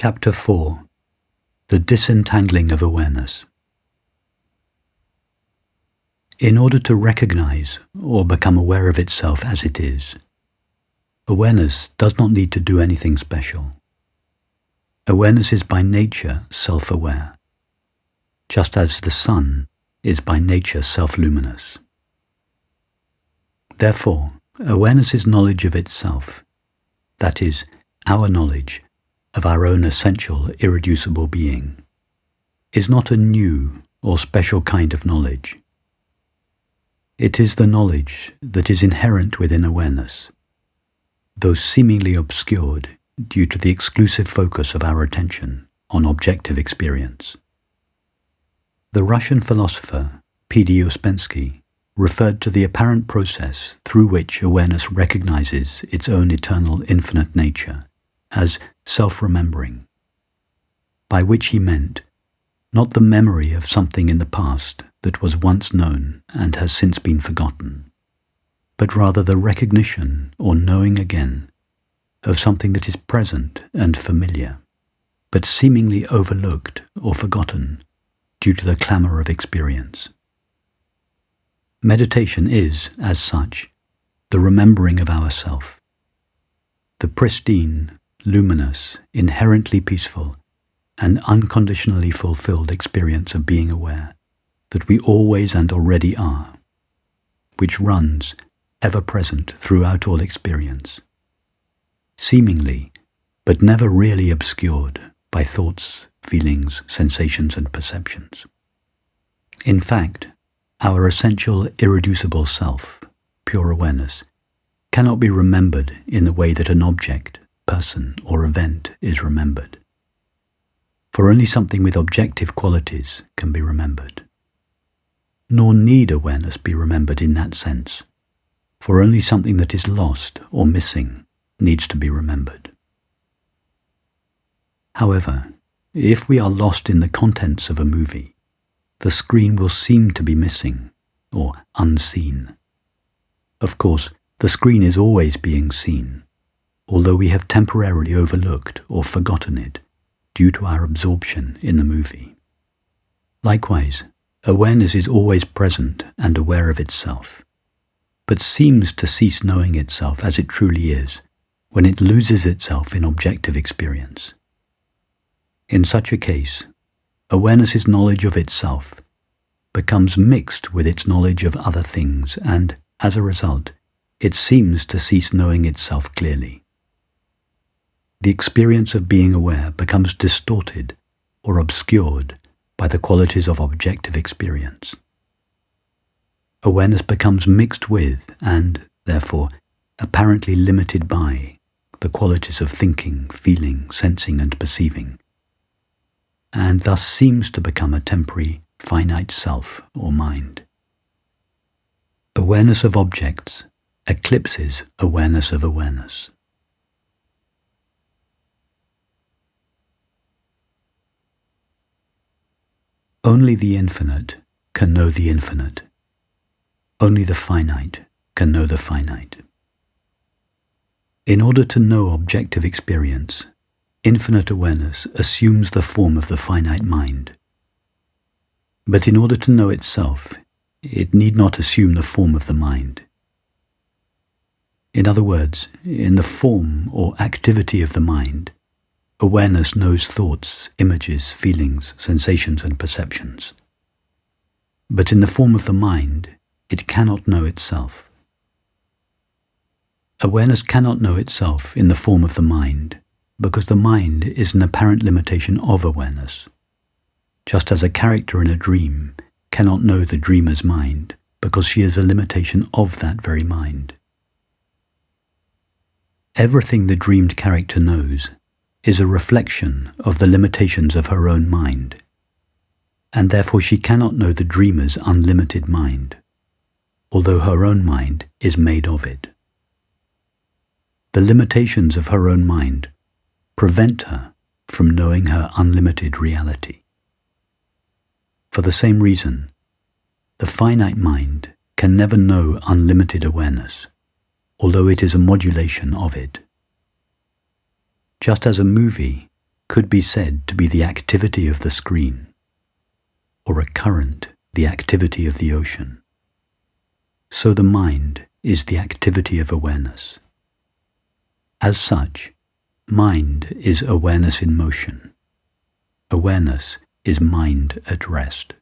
Chapter 4. The Disentangling of Awareness. In order to recognize or become aware of itself as it is, awareness does not need to do anything special. Awareness is by nature self-aware, just as the sun is by nature self-luminous. Therefore, awareness is knowledge of itself, that is, our knowledge of our own essential, irreducible being, is not a new or special kind of knowledge. It is the knowledge that is inherent within awareness, though seemingly obscured due to the exclusive focus of our attention on objective experience. The Russian philosopher P.D. Ouspensky referred to the apparent process through which awareness recognizes its own eternal infinite nature as self-remembering, by which he meant not the memory of something in the past that was once known and has since been forgotten, but rather the recognition or knowing again of something that is present and familiar, but seemingly overlooked or forgotten due to the clamor of experience. Meditation is, as such, the remembering of ourself, the pristine, luminous, inherently peaceful, and unconditionally fulfilled experience of being aware that we always and already are, which runs ever present throughout all experience, seemingly, but never really obscured by thoughts, feelings, sensations, and perceptions. In fact, our essential, irreducible self, pure awareness, cannot be remembered in the way that an object, person, or event is remembered. For only something with objective qualities can be remembered. Nor need awareness be remembered in that sense, for only something that is lost or missing needs to be remembered. However, if we are lost in the contents of a movie, the screen will seem to be missing or unseen. Of course, the screen is always being seen, although we have temporarily overlooked or forgotten it due to our absorption in the movie. Likewise, awareness is always present and aware of itself, but seems to cease knowing itself as it truly is when it loses itself in objective experience. In such a case, awareness's knowledge of itself becomes mixed with its knowledge of other things, and, as a result, it seems to cease knowing itself clearly. The experience of being aware becomes distorted or obscured by the qualities of objective experience. Awareness becomes mixed with, and, therefore, apparently limited by, the qualities of thinking, feeling, sensing, and perceiving, and thus seems to become a temporary, finite self or mind. Awareness of objects eclipses awareness of awareness. Only the infinite can know the infinite. Only the finite can know the finite. In order to know objective experience, infinite awareness assumes the form of the finite mind. But in order to know itself, it need not assume the form of the mind. In other words, in the form or activity of the mind, awareness knows thoughts, images, feelings, sensations, and perceptions. But in the form of the mind, it cannot know itself. Awareness cannot know itself in the form of the mind, because the mind is an apparent limitation of awareness, just as a character in a dream cannot know the dreamer's mind, because she is a limitation of that very mind. Everything the dreamed character knows is a reflection of the limitations of her own mind, and therefore she cannot know the dreamer's unlimited mind, although her own mind is made of it. The limitations of her own mind prevent her from knowing her unlimited reality. For the same reason, the finite mind can never know unlimited awareness, although it is a modulation of it. Just as a movie could be said to be the activity of the screen, or a current the activity of the ocean. So the mind is the activity of awareness. As such, mind is awareness in motion. Awareness is mind at rest.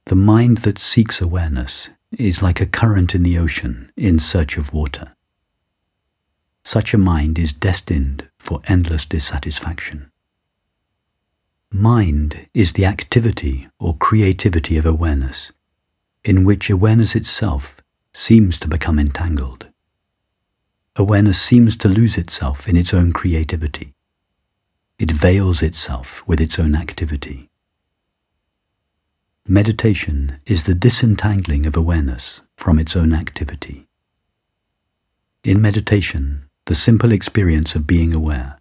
The mind that seeks awareness is like a current in the ocean in search of water. Such a mind is destined for endless dissatisfaction. Mind is the activity or creativity of awareness, in which awareness itself seems to become entangled. Awareness seems to lose itself in its own creativity. It veils itself with its own activity. Meditation is the disentangling of awareness from its own activity. In meditation, the simple experience of being aware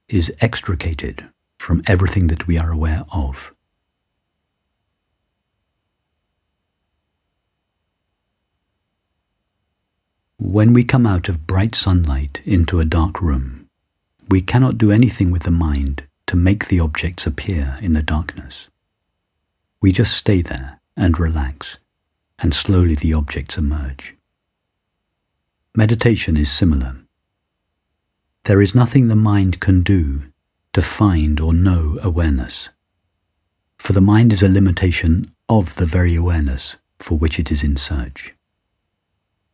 is extricated from everything that we are aware of. When we come out of bright sunlight into a dark room, we cannot do anything with the mind to make the objects appear in the darkness. We just stay there and relax, and slowly the objects emerge. Meditation is similar. There is nothing the mind can do to find or know awareness, for the mind is a limitation of the very awareness for which it is in search.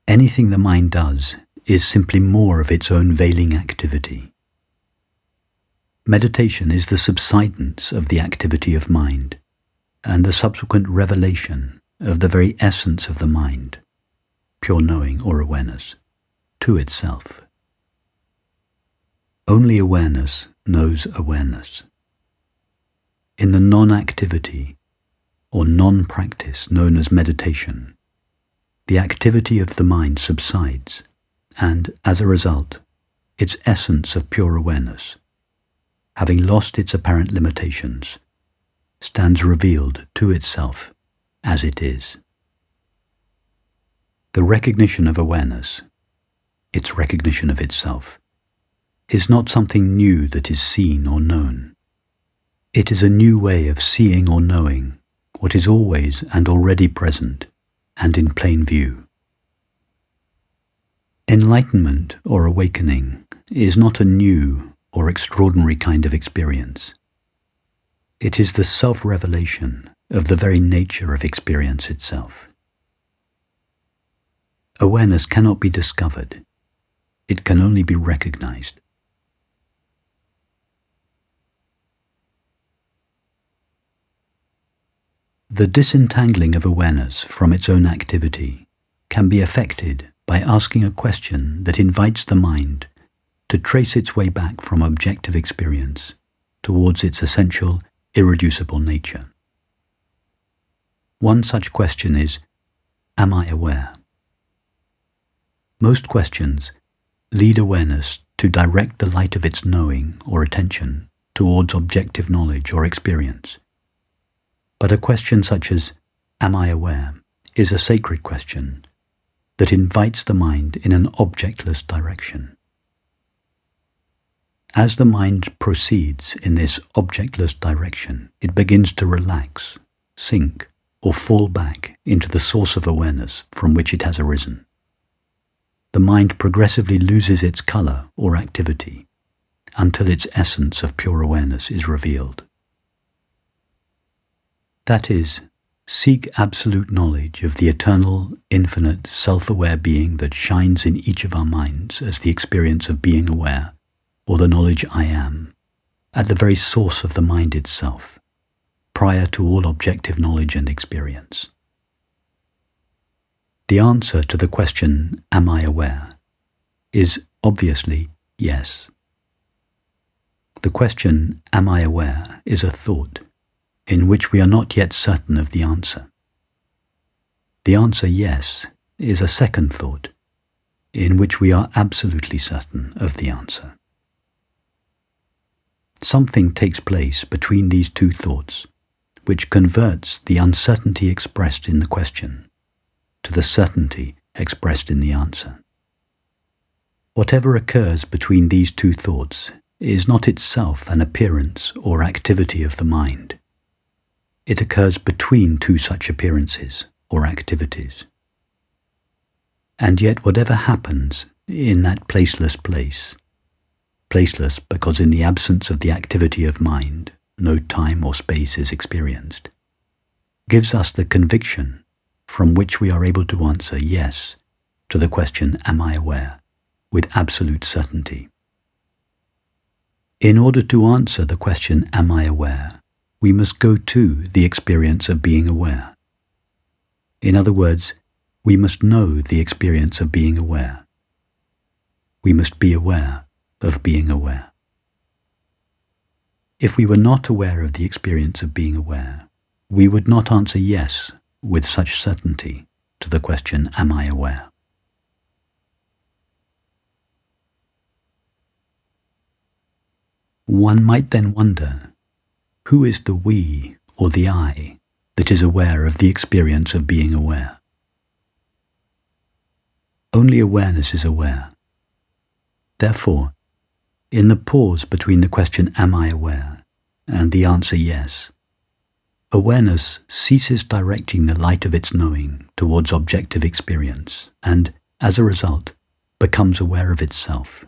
Anything the mind does is simply more of its own veiling activity. Meditation is the subsidence of the activity of mind and the subsequent revelation of the very essence of the mind, pure knowing or awareness, to itself. Only awareness knows awareness. In the non-activity or non-practice known as meditation, the activity of the mind subsides, and, as a result, its essence of pure awareness, having lost its apparent limitations, stands revealed to itself as it is. The recognition of awareness, its recognition of itself, is not something new that is seen or known. It is a new way of seeing or knowing what is always and already present and in plain view. Enlightenment or awakening is not a new or extraordinary kind of experience. It is the self-revelation of the very nature of experience itself. Awareness cannot be discovered. It can only be recognized. The disentangling of awareness from its own activity can be effected by asking a question that invites the mind to trace its way back from objective experience towards its essential, irreducible nature. One such question is, am I aware? Most questions lead awareness to direct the light of its knowing or attention towards objective knowledge or experience. But a question such as, am I aware, is a sacred question that invites the mind in an objectless direction. As the mind proceeds in this objectless direction, it begins to relax, sink, or fall back into the source of awareness from which it has arisen. The mind progressively loses its color or activity until its essence of pure awareness is revealed. That is, seek absolute knowledge of the eternal, infinite, self-aware being that shines in each of our minds as the experience of being aware, or the knowledge I am, at the very source of the mind itself, prior to all objective knowledge and experience. The answer to the question, am I aware, is obviously yes. The question, am I aware, is a thought in which we are not yet certain of the answer. The answer yes is a second thought in which we are absolutely certain of the answer. Something takes place between these two thoughts which converts the uncertainty expressed in the question to the certainty expressed in the answer. Whatever occurs between these two thoughts is not itself an appearance or activity of the mind. It occurs between two such appearances or activities. And yet whatever happens in that placeless place, placeless because in the absence of the activity of mind, no time or space is experienced, gives us the conviction from which we are able to answer yes to the question, am I aware, with absolute certainty. In order to answer the question, am I aware, we must go to the experience of being aware. In other words, we must know the experience of being aware. We must be aware of being aware. If we were not aware of the experience of being aware, we would not answer yes with such certainty to the question, am I aware? One might then wonder, who is the we or the I that is aware of the experience of being aware? Only awareness is aware. Therefore, in the pause between the question, am I aware, and the answer yes, awareness ceases directing the light of its knowing towards objective experience and, as a result, becomes aware of itself.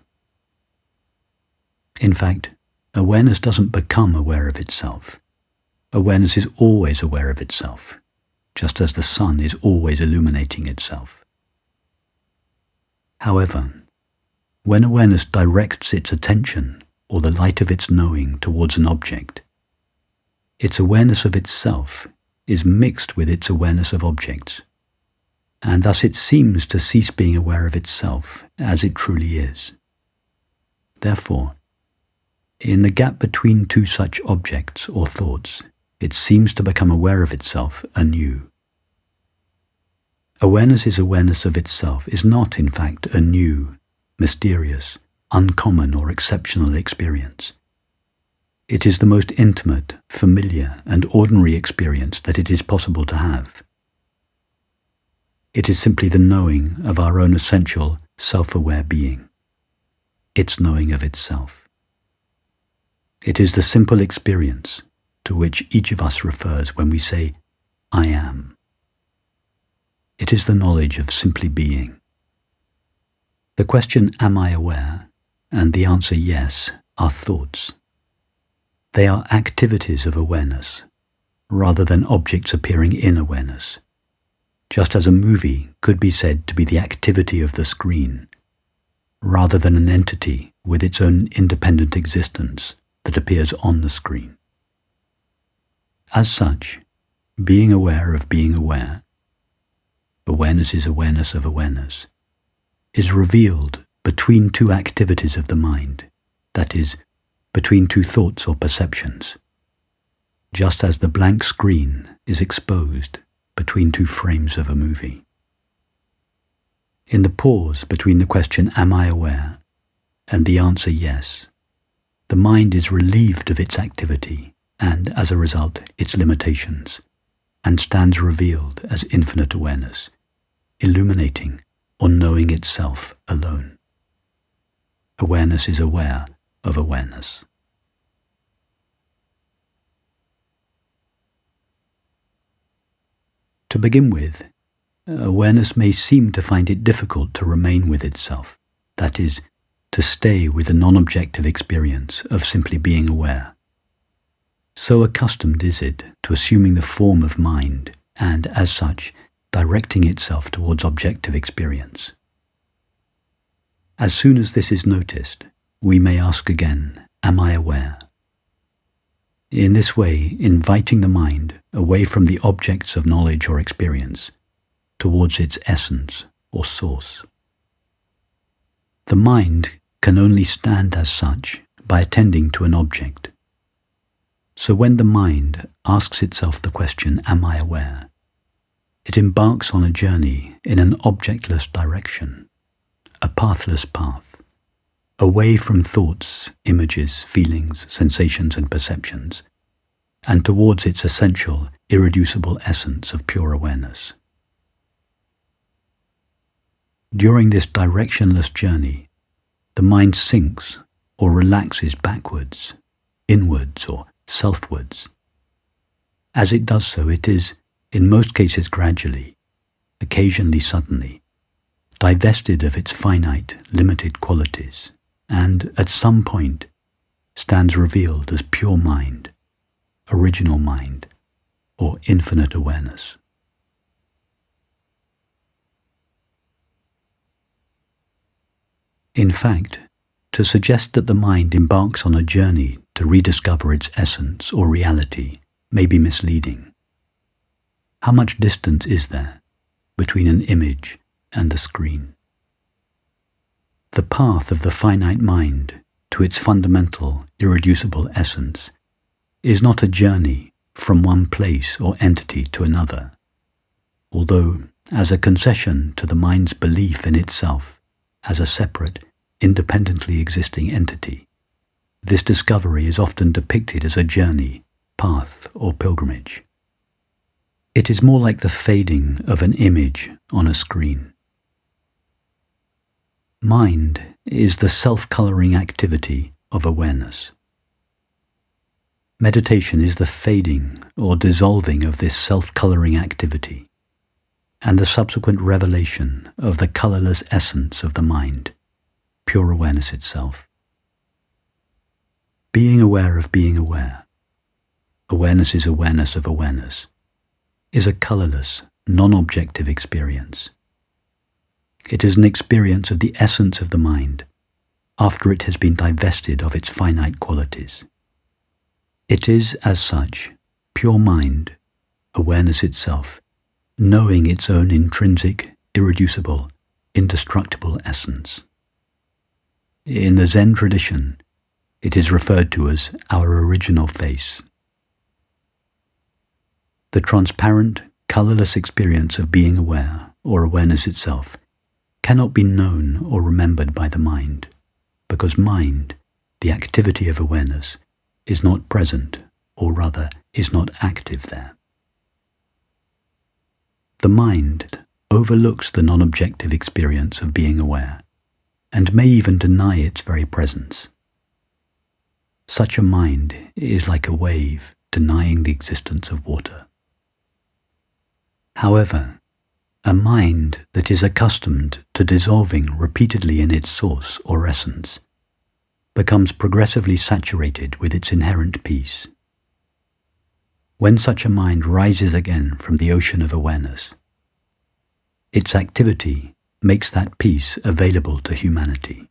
In fact, awareness doesn't become aware of itself. Awareness is always aware of itself, just as the sun is always illuminating itself. However, when awareness directs its attention or the light of its knowing towards an object, its awareness of itself is mixed with its awareness of objects, and thus it seems to cease being aware of itself as it truly is. Therefore, in the gap between two such objects or thoughts, it seems to become aware of itself anew. Awareness's awareness of itself is not, in fact, a new, mysterious, uncommon or exceptional experience. It is the most intimate, familiar and ordinary experience that it is possible to have. It is simply the knowing of our own essential, self-aware being, its knowing of itself. It is the simple experience to which each of us refers when we say, I am. It is the knowledge of simply being. The question, am I aware, and the answer yes, are thoughts. They are activities of awareness, rather than objects appearing in awareness, just as a movie could be said to be the activity of the screen, rather than an entity with its own independent existence that appears on the screen. As such, being aware of being aware, awareness's awareness of awareness, is revealed between two activities of the mind, that is, between two thoughts or perceptions, just as the blank screen is exposed between two frames of a movie. In the pause between the question, am I aware, and the answer yes, the mind is relieved of its activity and, as a result, its limitations, and stands revealed as infinite awareness, illuminating or knowing itself alone. Awareness is aware of awareness. To begin with, awareness may seem to find it difficult to remain with itself, that is, to stay with the non-objective experience of simply being aware. So accustomed is it to assuming the form of mind and, as such, directing itself towards objective experience. As soon as this is noticed, we may ask again, am I aware? In this way, inviting the mind away from the objects of knowledge or experience towards its essence or source. The mind can only stand as such by attending to an object. So when the mind asks itself the question, am I aware? It embarks on a journey in an objectless direction, a pathless path, away from thoughts, images, feelings, sensations and perceptions, and towards its essential, irreducible essence of pure awareness. During this directionless journey, the mind sinks or relaxes backwards, inwards, or selfwards. As it does so, it is, in most cases gradually, occasionally suddenly, divested of its finite, limited qualities, and, at some point, stands revealed as pure mind, original mind, or infinite awareness. In fact, to suggest that the mind embarks on a journey to rediscover its essence or reality may be misleading. How much distance is there between an image and the screen? The path of the finite mind to its fundamental, irreducible essence is not a journey from one place or entity to another, although, as a concession to the mind's belief in itself as a separate, independently existing entity, this discovery is often depicted as a journey, path, or pilgrimage. It is more like the fading of an image on a screen. Mind is the self-coloring activity of awareness. Meditation is the fading or dissolving of this self-coloring activity, and the subsequent revelation of the colorless essence of the mind, pure awareness itself. Being aware of being aware, awareness is awareness of awareness, is a colorless, non-objective experience. It is an experience of the essence of the mind after it has been divested of its finite qualities. It is, as such, pure mind, awareness itself, knowing its own intrinsic, irreducible, indestructible essence. In the Zen tradition, it is referred to as our original face. The transparent, colorless experience of being aware, or awareness itself, cannot be known or remembered by the mind, because mind, the activity of awareness, is not present, or rather, is not active there. The mind overlooks the non-objective experience of being aware, and may even deny its very presence. Such a mind is like a wave denying the existence of water. However, a mind that is accustomed to dissolving repeatedly in its source or essence becomes progressively saturated with its inherent peace. When such a mind rises again from the ocean of awareness, its activity makes that peace available to humanity.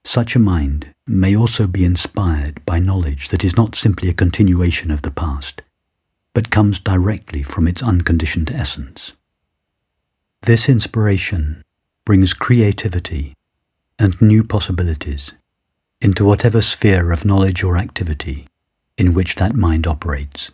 Such a mind may also be inspired by knowledge that is not simply a continuation of the past, but comes directly from its unconditioned essence. This inspiration brings creativity and new possibilities into whatever sphere of knowledge or activity in which that mind operates.